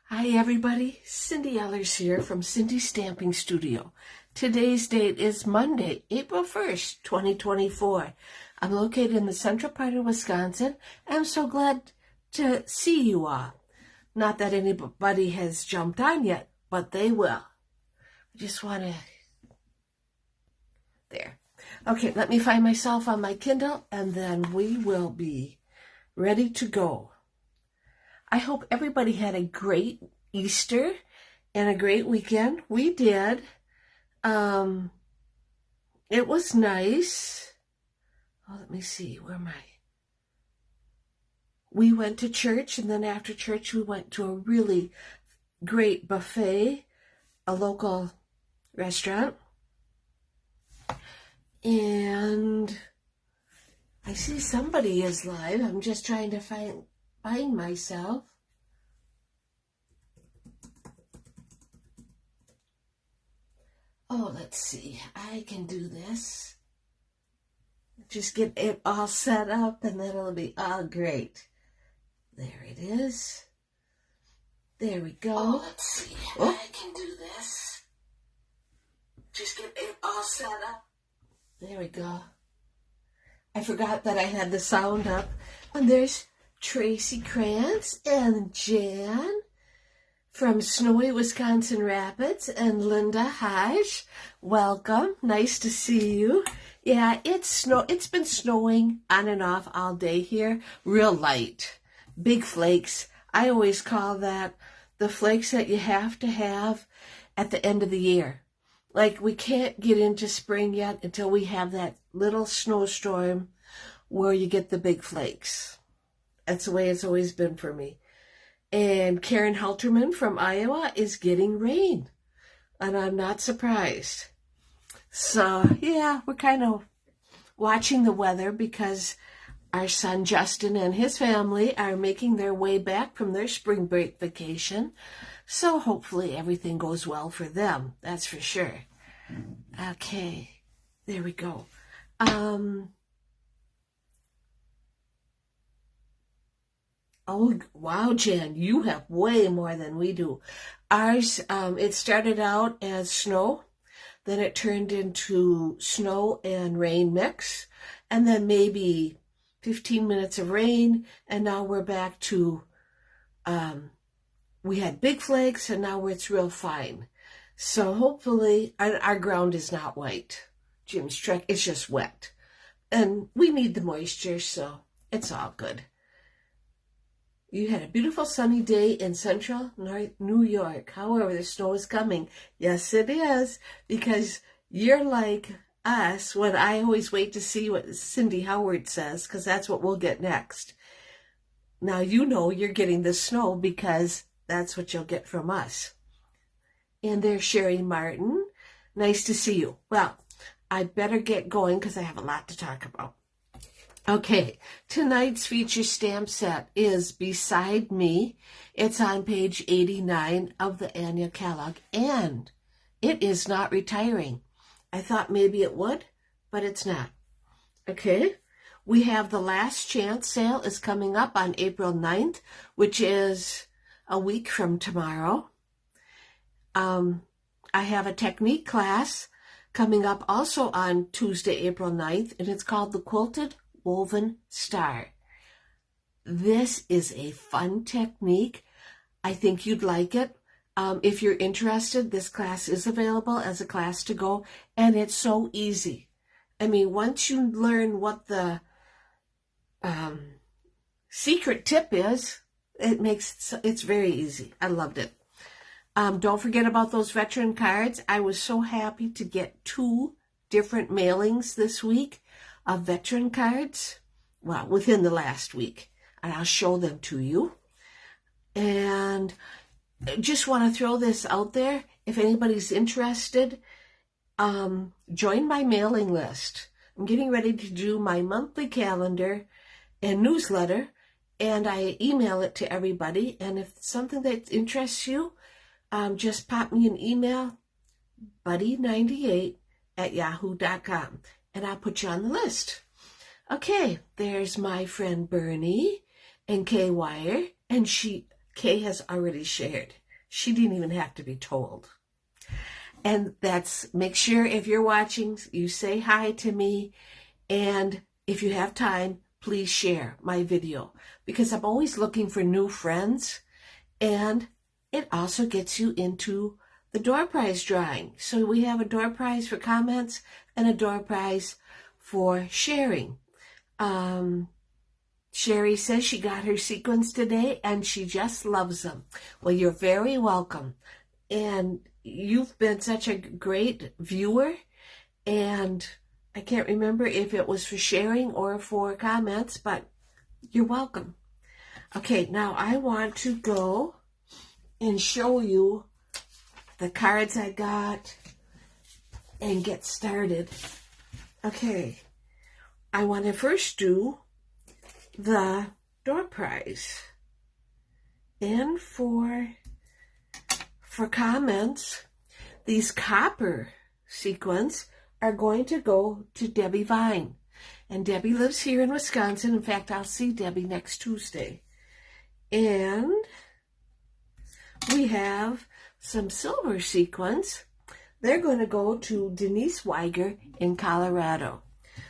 Hi everybody, Cindy Ellers here from Cindy's Stamping Studio. Today's date is Monday, April 1st, 2024. I'm located in the central part of Wisconsin, and I'm so glad to see you all. Not that anybody has jumped on yet, but they will. I just want to... There. Okay, let me find myself on my Kindle, and then we will be ready to go. I hope everybody had a great Easter and a great weekend. We did. It was nice. Oh, let me see. Where am I? We went to church, and then after church, we went to a really great buffet, a local restaurant. And I see somebody is live. I'm just trying to find myself. Oh, let's see. I can do this. Just get it all set up and then it'll be all great. There it is. There we go. Oh, let's see. Oh. I can do this. Just get it all set up. There we go. I forgot that I had the sound up. And there's Tracy Krantz and Jan from snowy Wisconsin Rapids, and Linda Hodge. Welcome. Nice to see you. Yeah, it's been snowing on and off all day here. Real light. Big flakes. I always call that the flakes that you have to have at the end of the year. Like, we can't get into spring yet until we have that little snowstorm where you get the big flakes. That's the way it's always been for me. And Karen Halterman from Iowa is getting rain. And I'm not surprised. So, yeah, we're kind of watching the weather because our son Justin and his family are making their way back from their spring break vacation. So hopefully everything goes well for them. That's for sure. Okay, there we go. Oh, wow, Jen, you have way more than we do. Ours, it started out as snow, then it turned into snow and rain mix, and then maybe 15 minutes of rain, and now we're back to, we had big flakes, and now it's real fine. So hopefully, our ground is not white. Jim's truck, it's just wet. And we need the moisture, so it's all good. You had a beautiful sunny day in central New York. However, the snow is coming. Yes, it is, because you're like us when I always wait to see what Cindy Howard says, because that's what we'll get next. Now, you know you're getting the snow because that's what you'll get from us. And there's Sherry Martin. Nice to see you. Well, I better get going because I have a lot to talk about. Okay, tonight's feature stamp set is Beside Me. It's on page 89 of the annual catalog, and it is not retiring. I thought maybe it would, but it's not. Okay, we have the Last Chance sale is coming up on April 9th, which is a week from tomorrow. I have a technique class coming up also on Tuesday, April 9th, and it's called the Quilted Woven Star. This is a fun technique. I think you'd like it. If you're interested, this class is available as a class to go, and it's so easy. I mean, once you learn what the secret tip is, it's very easy. I loved it. Don't forget about those veteran cards. I was so happy to get 2 different mailings this week of veteran cards, well, within the last week, and I'll show them to you. And just want to throw this out there. If anybody's interested, join my mailing list. I'm getting ready to do my monthly calendar and newsletter, and I email it to everybody. And if it's something that interests you, just pop me an email, buddy98@yahoo.com. And I'll put you on the list. Okay, there's my friend Bernie and Kay Wire, and Kay has already shared. She didn't even have to be told. And make sure if you're watching, you say hi to me. And if you have time, please share my video, because I'm always looking for new friends. And it also gets you into the door prize drawing. So we have a door prize for comments and a door prize for sharing. Sherry says she got her sequins today and she just loves them. Well, you're very welcome. And you've been such a great viewer. And I can't remember if it was for sharing or for comments, but you're welcome. Okay, now I want to go and show you the cards I got and get started. Okay, I want to first do the door prize. And for comments, these copper sequins are going to go to Debbie Vine. And Debbie lives here in Wisconsin. In fact, I'll see Debbie next Tuesday. And we have some silver sequins. They're going to go to Denise Weiger in Colorado.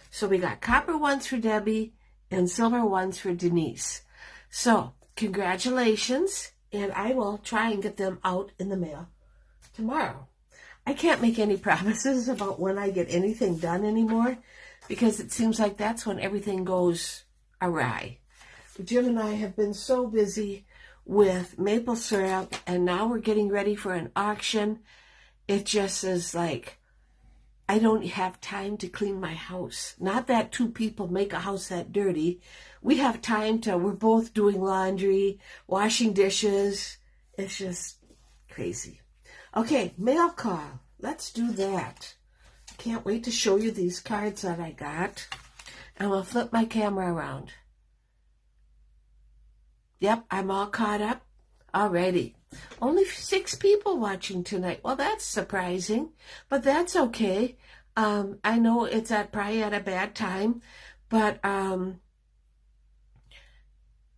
So we got copper ones for Debbie and silver ones for Denise. So congratulations, and I will try and get them out in the mail tomorrow. I can't make any promises about when I get anything done anymore, because it seems like that's when everything goes awry. Jim and I have been so busy with maple syrup, and now we're getting ready for an auction. It just is like, I don't have time to clean my house. Not that two people make a house that dirty. We have time we're both doing laundry, washing dishes. It's just crazy. Okay, mail call. Let's do that. Can't wait to show you these cards that I got. And we'll flip my camera around. Yep, I'm all caught up already. Only 6 people watching tonight. Well, that's surprising, but that's okay. I know it's probably at a bad time, but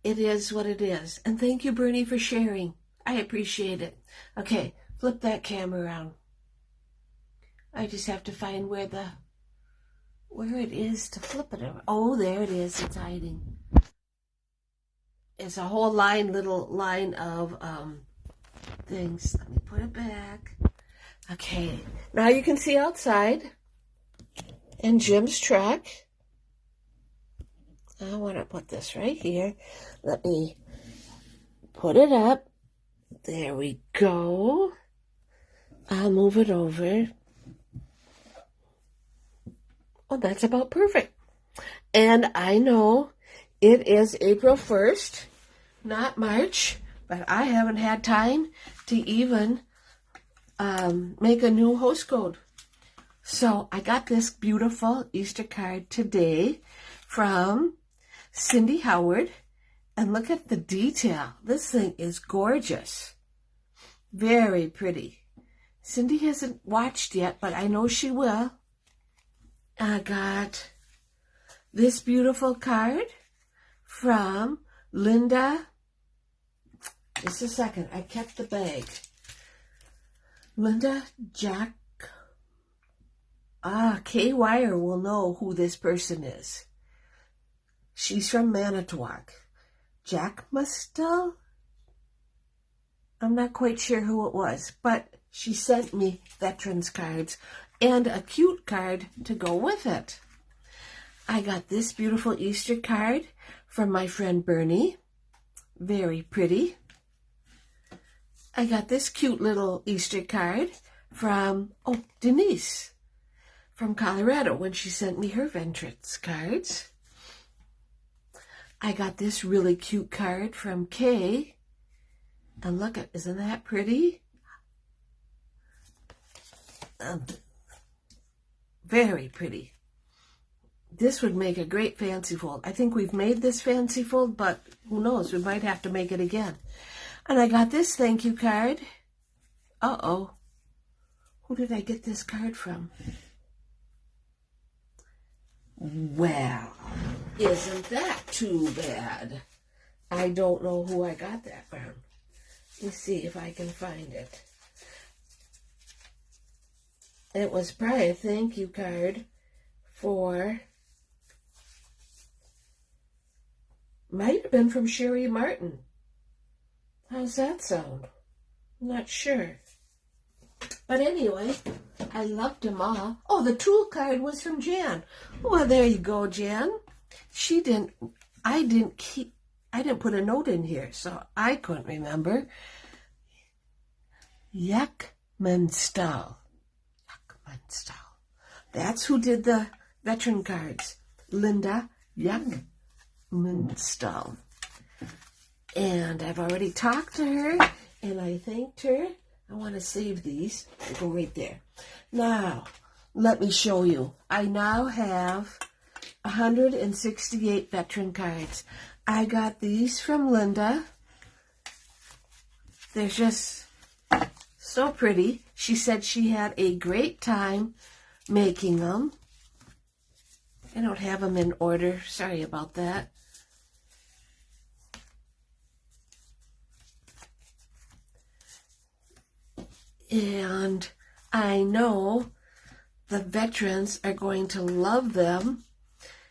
it is what it is. And thank you, Bernie, for sharing. I appreciate it. Okay, flip that camera around. I just have to find where it is to flip it around. Oh, there it is. It's hiding. It's a whole little line of things. Let me put it back. Okay, now you can see outside and Jim's truck. I want to put this right here. Let me put it up. There we go. I'll move it over. Well, that's about perfect. And I know it is April 1st, not March, but I haven't had time to even make a new host code. So I got this beautiful Easter card today from Cindy Howard. And look at the detail. This thing is gorgeous. Very pretty. Cindy hasn't watched yet, but I know she will. I got this beautiful card from Linda. Just a second. I kept the bag. Linda Jack. Kay Wire will know who this person is. She's from Manitowoc. Jack Mustel? I'm not quite sure who it was, but she sent me veterans cards and a cute card to go with it. I got this beautiful Easter card from my friend Bernie. Very pretty. I got this cute little Easter card from, Denise from Colorado when she sent me her veterans cards. I got this really cute card from Kay. And look at, isn't that pretty? Very pretty. This would make a great fancy fold. I think we've made this fancy fold, but who knows? We might have to make it again. And I got this thank you card. Uh-oh. Who did I get this card from? Well, isn't that too bad? I don't know who I got that from. Let me see if I can find it. It was probably a thank you card for, might have been from Sherry Martin. How's that sound? I'm not sure. But anyway, I loved them all. Oh, the tool card was from Jan. Well, there you go, Jan. I didn't put a note in here, so I couldn't remember. Yuckmanstall. That's who did the veteran cards. Linda Yuckmanstall. And I've already talked to her, and I thanked her. I want to save these. They go right there. Now, let me show you. I now have 168 veteran cards. I got these from Linda. They're just so pretty. She said she had a great time making them. I don't have them in order. Sorry about that. And I know the veterans are going to love them.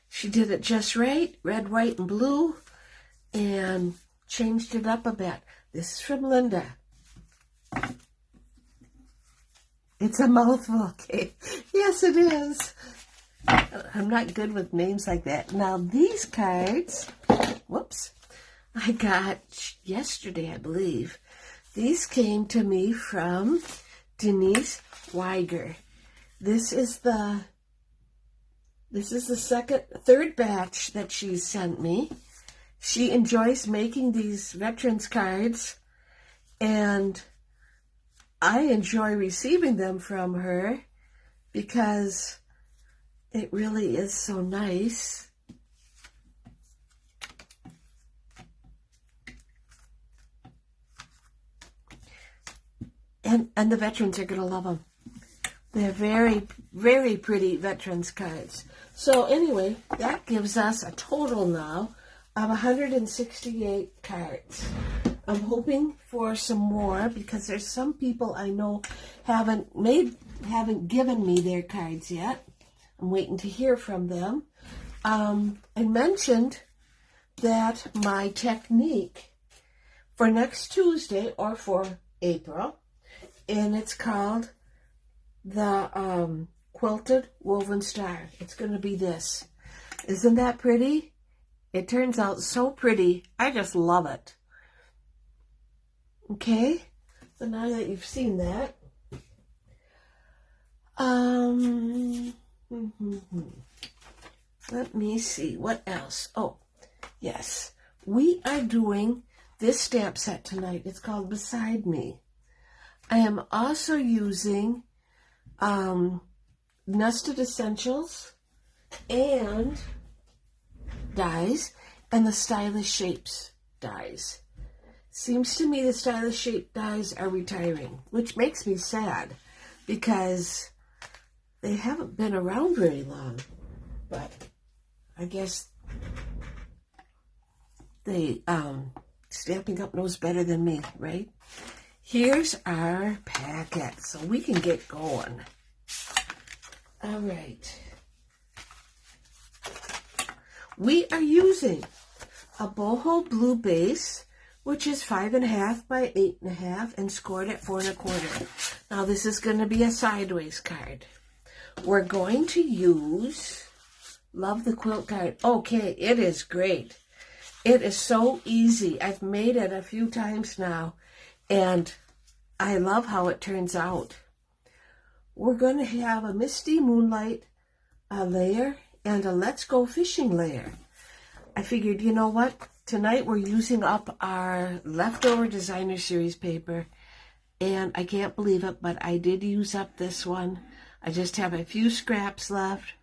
She did it just right, red, white, and blue, and changed it up a bit. This is from Linda. It's a mouthful, okay? Yes, it is. I'm not good with names like that. Now, these cards, whoops, I got yesterday, I believe. These came to me from Denise Weiger. This is the third batch that she sent me. She enjoys making these veterans cards, and I enjoy receiving them from her because it really is so nice. And the veterans are going to love them. They're very, very pretty veterans cards. So anyway, that gives us a total now of 168 cards. I'm hoping for some more because there's some people I know haven't given me their cards yet. I'm waiting to hear from them. I mentioned that my technique for next Tuesday or for April, and it's called the Quilted Woven Star. It's going to be this. Isn't that pretty? It turns out so pretty. I just love it. Okay, so now that you've seen that, let me see, what else? Oh, yes, we are doing this stamp set tonight. It's called Beside Me. I am also using Nested Essentials and dies and the Stylish Shapes dies. Seems to me the Stylish Shape dies are retiring, which makes me sad because they haven't been around very long. But I guess they Stampin' Up knows better than me, right? Here's our packet, so we can get going. All right. We are using a boho blue base, which is 5.5 by 8.5 and scored at 4 1/4. Now this is going to be a sideways card. We're going to use, love the quilt card. Okay, it is great. It is so easy. I've made it a few times now, and I love how it turns out. We're going to have a Misty Moonlight layer and a Let's Go Fishing layer. I figured, you know what? Tonight we're using up our leftover designer series paper, and I can't believe it, but I did use up this one. I just have a few scraps left.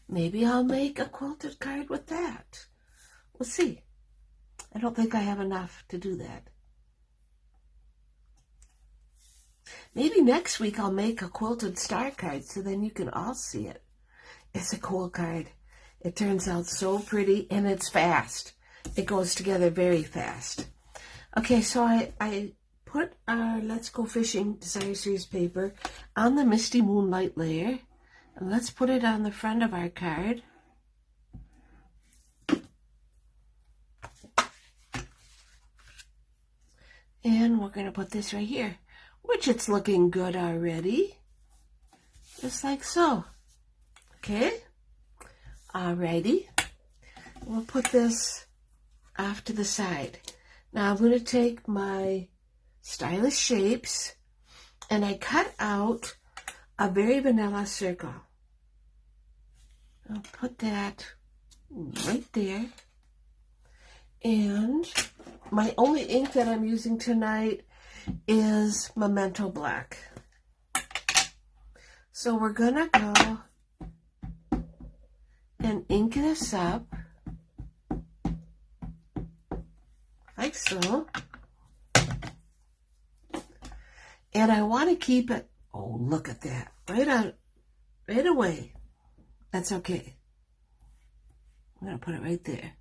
Maybe I'll make a quilted card with that. We'll see. I don't think I have enough to do that. Maybe next week I'll make a quilted star card so then you can all see it. It's a cool card. It turns out so pretty, and it's fast. It goes together very fast. Okay, so I put our Let's Go Fishing Desire Series paper on the Misty Moonlight layer. And let's put it on the front of our card. And we're going to put this right here, which it's looking good already. Just like so. Okay? Alrighty. We'll put this off to the side. Now I'm going to take my Stylish Shapes and I cut out a very vanilla circle. I'll put that right there. And my only ink that I'm using tonight is Memento Black. So we're going to go and ink this up like so. And I want to keep it, oh, look at that, right away. That's okay. I'm going to put it right there.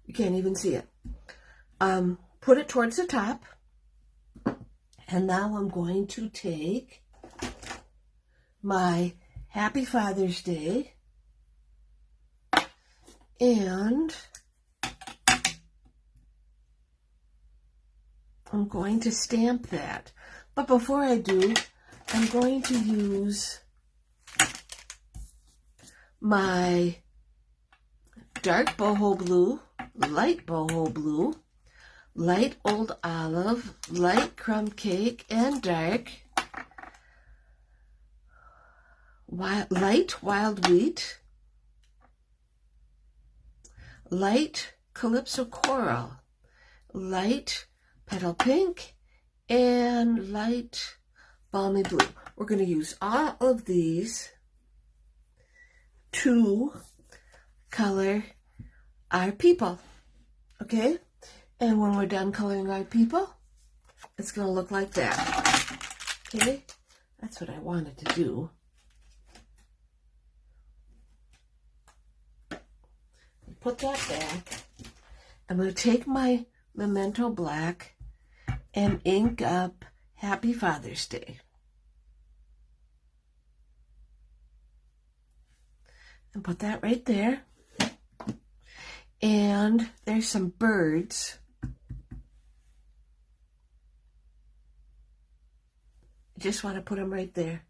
You can't even see it. Put it towards the top. And now I'm going to take my Happy Father's Day and I'm going to stamp that. But before I do, I'm going to use my dark boho blue, light boho blue, light old olive, light crumb cake, and dark light wild wheat, light calypso coral, light petal pink, and light balmy blue. We're going to use all of these to color our people, okay? And when we're done coloring our people, it's going to look like that, okay? That's what I wanted to do. Put that back. I'm going to take my Memento Black and ink up Happy Father's Day. And put that right there. And there's some birds. I just want to put them right there.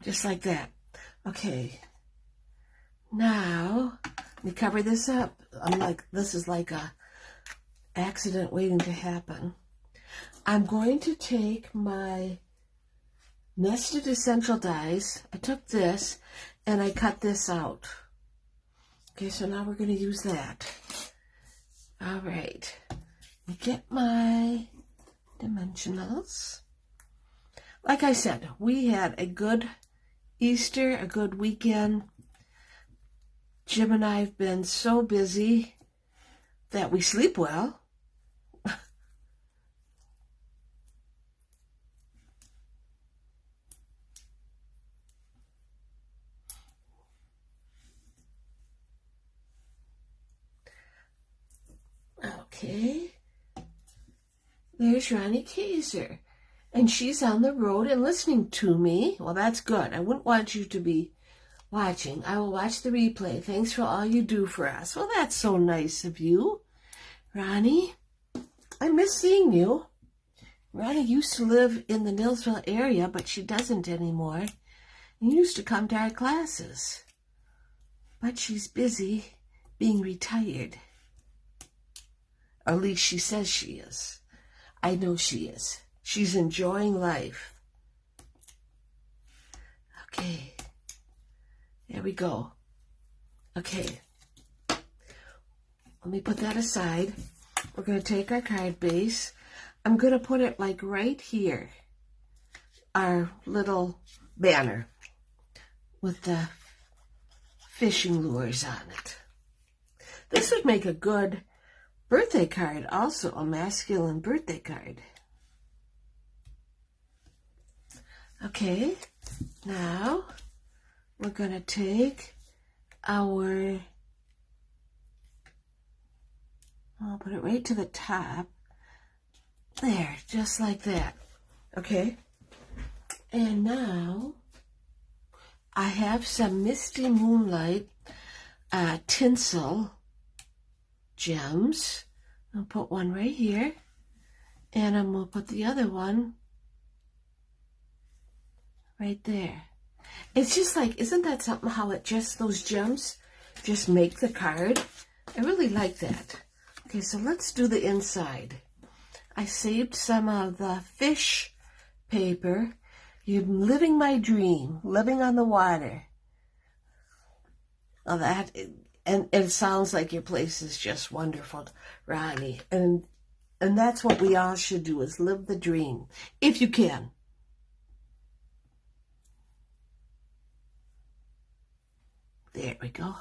Just like that. Okay. Now, let me cover this up. This is like a accident waiting to happen. I'm going to take my Nested Essential Dies. I took this and I cut this out. Okay, so now we're going to use that. All right. Let me get my dimensionals. Like I said, we had a good Easter, a good weekend. Jim and I have been so busy that we sleep well. Okay. There's Ronnie Kaiser. And she's on the road and listening to me. Well, that's good. I wouldn't want you to be watching. I will watch the replay. Thanks for all you do for us. Well, that's so nice of you. Ronnie, I miss seeing you. Ronnie used to live in the Nilsville area, but she doesn't anymore. And used to come to our classes. But she's busy being retired. Or at least she says she is. I know she is. She's enjoying life. Okay. There we go. Okay. Let me put that aside. We're going to take our card base. I'm going to put it like right here. Our little banner with the fishing lures on it. This would make a good birthday card, also a masculine birthday card. Okay, now we're going to take our I'll put it right to the top. There, just like that. Okay. And now I have some Misty Moonlight tinsel gems. I'll put one right here. And I'm going to put the other one right there. It's just like, isn't that something how it just, those gems just make the card? I really like that. Okay, so let's do the inside. I saved some of the fish paper. You're living my dream, living on the water. Oh, that, and it sounds like your place is just wonderful, Ronnie. And that's what we all should do, is live the dream, if you can. There we go.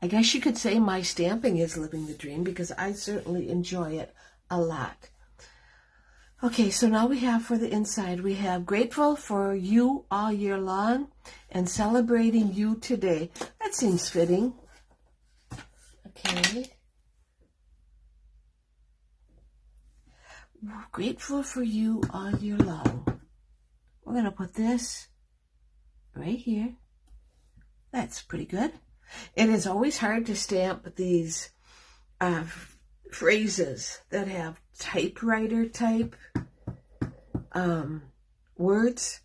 I guess you could say my stamping is living the dream, because I certainly enjoy it a lot. Okay, so now we have for the inside, we have grateful for you all year long and celebrating you today. That seems fitting. Okay. Grateful for you all year long. We're going to put this right here. That's pretty good. It is always hard to stamp these phrases that have typewriter type words,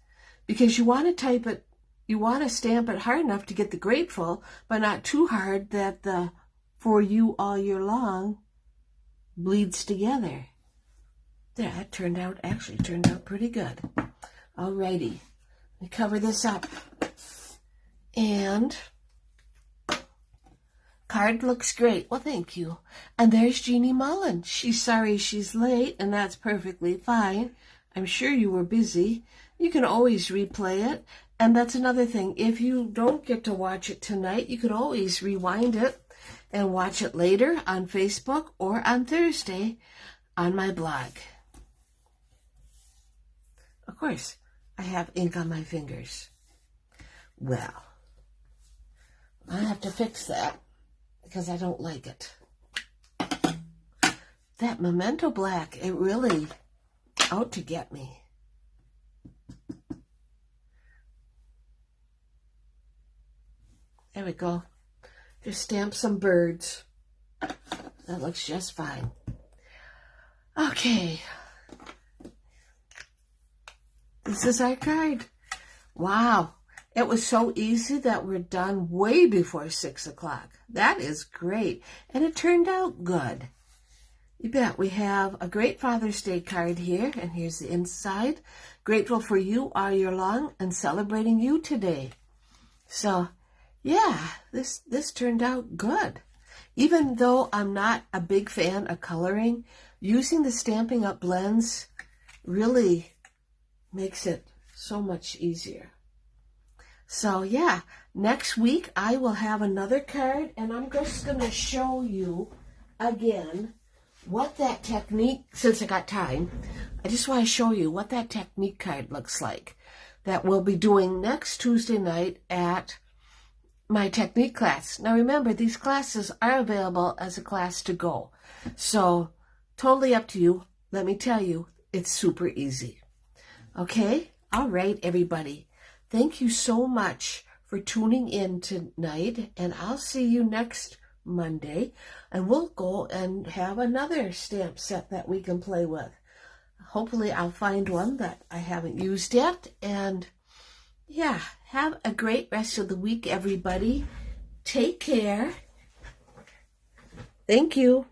because you want to type it, you want to stamp it hard enough to get the grateful, but not too hard that the for you all year long bleeds together. There, that actually turned out pretty good. Alrighty, let me cover this up. And card looks great. Well, thank you. And there's Jeannie Mullen. She's sorry she's late, and that's perfectly fine. I'm sure you were busy. You can always replay it. And that's another thing. If you don't get to watch it tonight, you can always rewind it and watch it later on Facebook or on Thursday on my blog. Of course, I have ink on my fingers. Well, I have to fix that because I don't like it. That Memento Black, it really out to get me. There we go. Just stamp some birds. That looks just fine. Okay. This is our card. Wow. It was so easy that we're done way before 6 o'clock. That is great. And it turned out good. You bet. We have a great Father's Day card here. And here's the inside. Grateful for you all year long and celebrating you today. So, yeah, this turned out good. Even though I'm not a big fan of coloring, using the Stampin' Up! Blends really makes it so much easier. So, yeah, next week I will have another card, and I'm just going to show you again what that technique, since I got time, I just want to show you what that technique card looks like that we'll be doing next Tuesday night at my technique class. Now, remember, these classes are available as a class to go. So, totally up to you. Let me tell you, it's super easy. Okay? All right, everybody. Thank you so much for tuning in tonight, and I'll see you next Monday, and we'll go and have another stamp set that we can play with. Hopefully, I'll find one that I haven't used yet, and yeah, have a great rest of the week, everybody. Take care. Thank you.